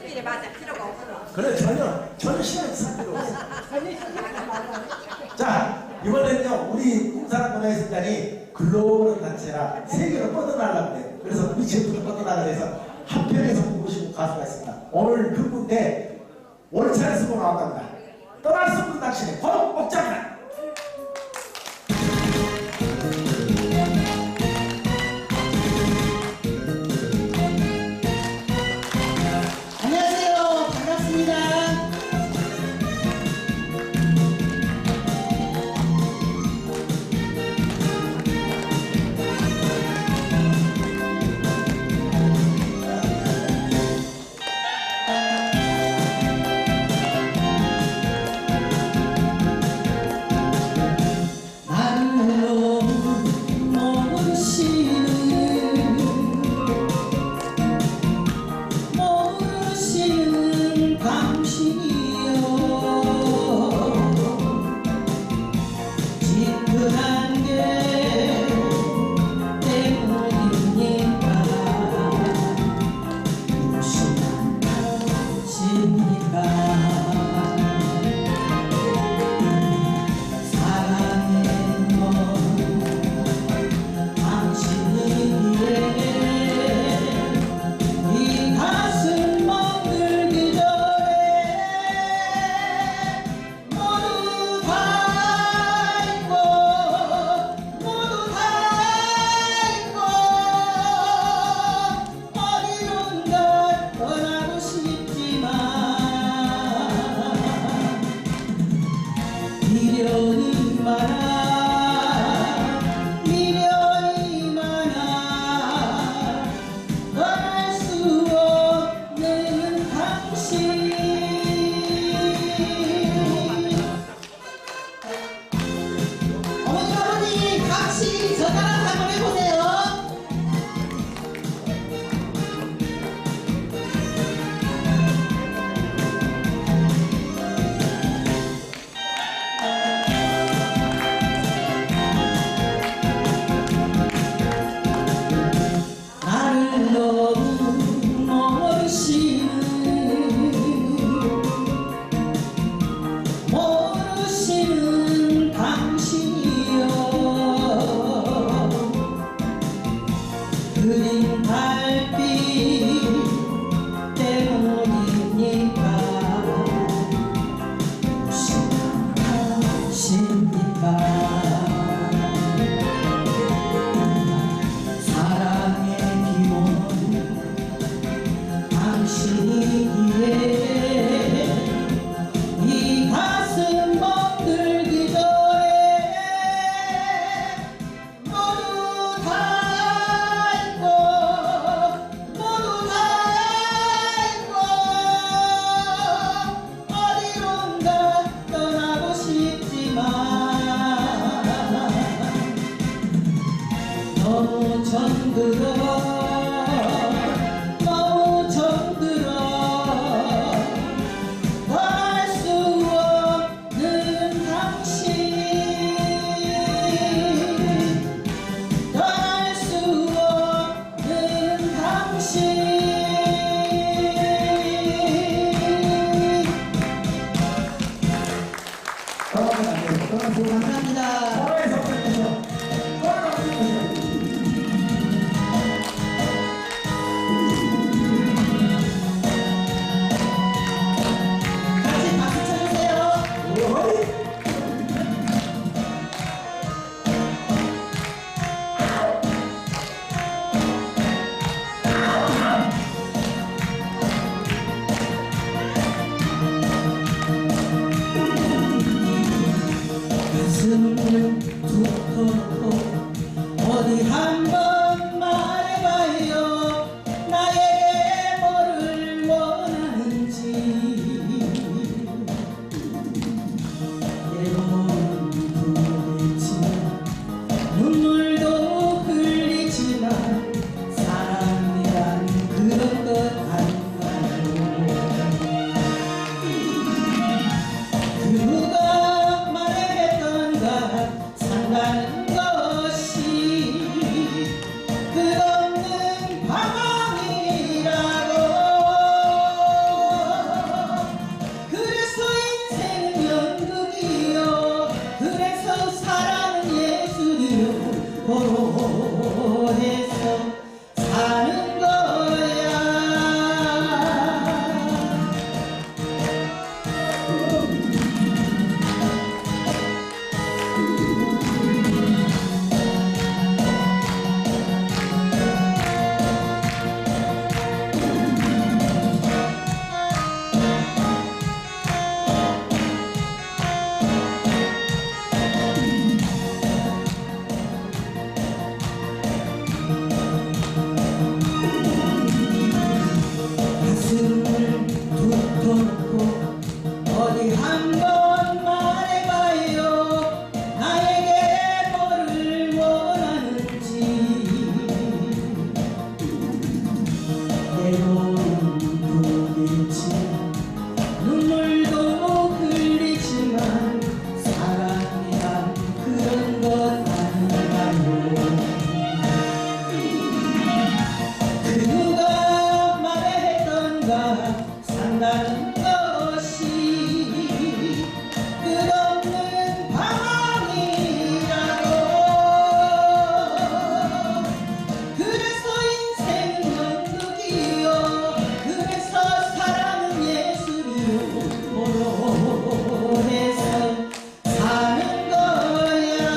특별히 맞아 필요가 없어. 그래 전혀 신경 쓸 필요 없어. 자 이번에는요 우리 꿈사랑 문화예술단이 글로벌 단체라 세계로 뻗어나가려고 해요. 그래서 우리 제품을 뻗어나가기 위해서 한편에서 모시고 가수가 있습니다. 오늘 그분인데 월차를 쓰고 나왔답니다. 떠날 수 없는 당신의 권옥장이다. 안녕하세요. 반갑습니다. 부딪히면 눈물도 흘리지만 사랑이란 그런 것 아닌가요? 그 누가 말했던가 산다는 것이 끝없는 방황이라고. 그래서 인생은 연극이요, 그래서 사랑은 예술이요, 모로해서 사는 거야.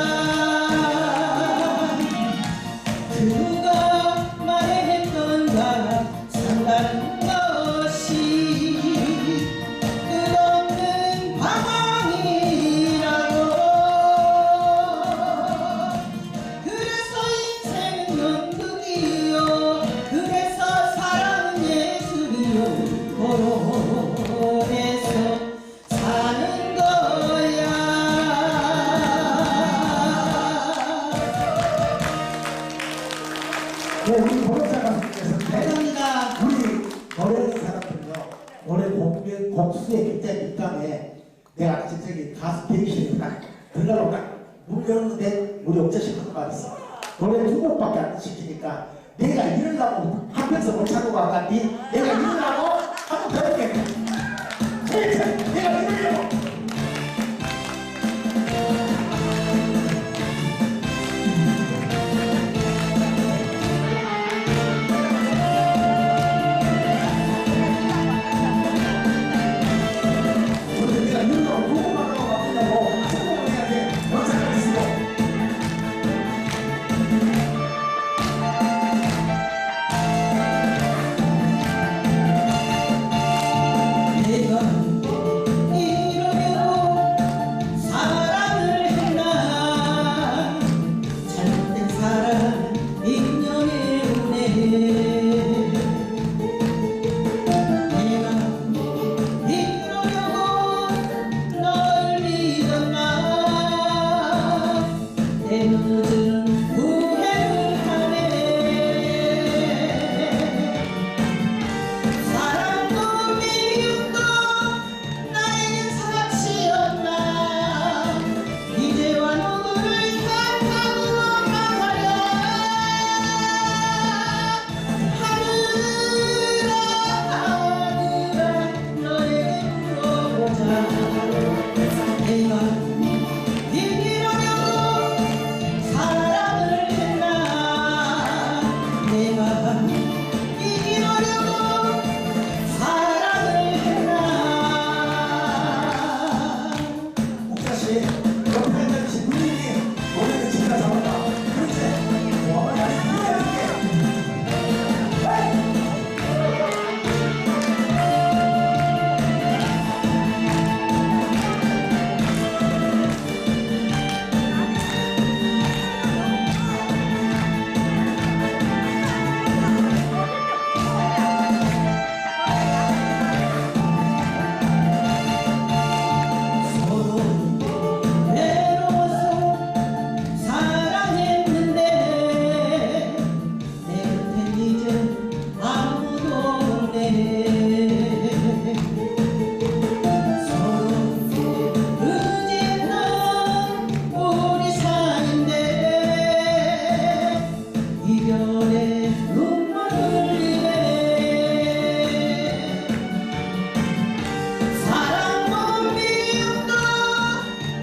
그 누가 말했던가 산다는 것이 끝없는 방황이라고. 그래서 인생은 연극이요, 그래서 사랑은 예술이요, 고로해서 사는 거야. 우리 노래자분께서인데 감사합니다. 우리 노래하는 사람들은요 노래 곡수에 굉장히 민감해. 내가 저기 가수 대기실에 딱 들어가고 딱 문 열었는데 우리 옥자씨 하는 말 있어. 노래 두 곡밖에 안 시키니까 내가 이러려고 한편서 못 찾고 왔다니 내가 이러려고 한번 배울게. 내가 이러려고. 내가 이러려고 궁금하다고 왔다고 성공을 해야 돼. 원작을 쓰고. 내가 이러려고 사랑을 했나. 잘못된 사랑 인연의 운에 내가 이러려고 널 믿었나. 내 늦은 후회를 하네. 사랑도 미움도 나에겐 사치였나. 이제와 누구를 탓하고 말하랴. 하늘아 너에게 물어보자. 내가 이기려고 사랑을 했나. 내가 이기려고 사랑을 했나. 옥자씨 옆에 있는 신부님이 노래를 진짜 잘한다. 그렇지? 와, 나 신부님이야. 서로 외로워서 사랑했는데 내 곁엔 이제 아무도 없네. 서로 의지했던 우리 사이인데 이별의 눈물 흘리네. 사랑도 미움도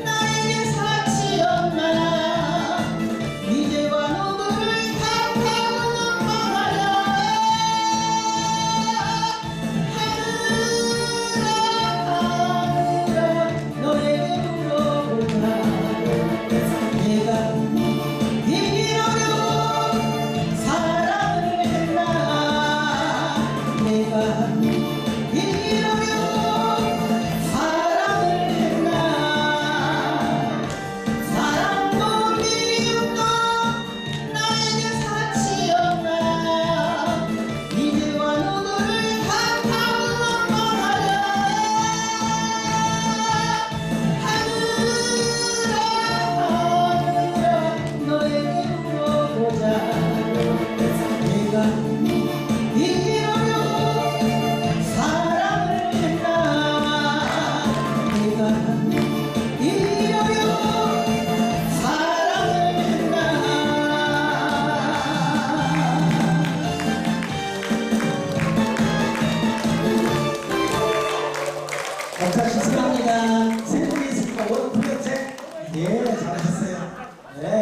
나에게 사치였나. 이제와 누구를 탓하고 말하랴. 하늘아 너에게 물어보자. 내가 이기려고 사랑을 했나. 내가 이기려고 사랑을 했나. 사랑도 미움도 나에게 사치였나. 이제와 누구를 탓하고 말하랴. 하늘아 너에게 물어보자. 내가 이기려고 사랑을 자, 감사합니다. 세 분이 있습니다. 오늘 부연책 예, 잘하셨어요. 네.